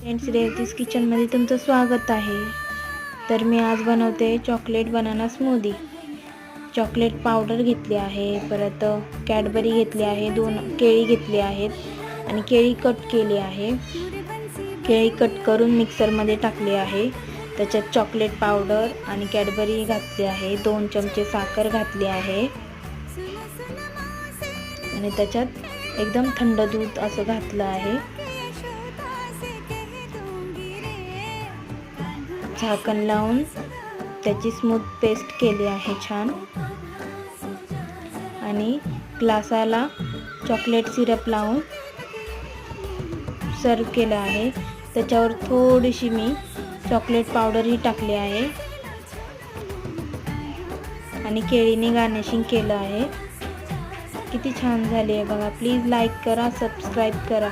Friends, रेवतीज किचनमध्ये तुमचं स्वागत आहे. तर मी आज बनवते chocolate banana smoothie. Chocolate powder घेतली आहे, परत कॅडबरी घेतली आहे, 2 केळी घेतली आहेत आणि केळी कट केली आहे. केळी कट करून मिक्सरमध्ये टाकली आहे. त्याच्यात चॉकलेट पावडर आणि कॅडबरी घातली आहे. 2 चमचे साखर घातली आहे आणि त्याच्यात एकदम थंड दूध असं घातलं आहे. झाकण लावून त्याची स्मूथ पेस्ट केली आहे छान. आणि ग्लासाला चॉकलेट सिरप लावून सर्व केलं आहे. त्याच्यावर थोडीशी मी चॉकलेट पावडरही टाकली आहे आणि केळीने गार्निशिंग केलं आहे. किती छान झाली आहे बघा. प्लीज लाईक करा, सबस्क्राईब करा.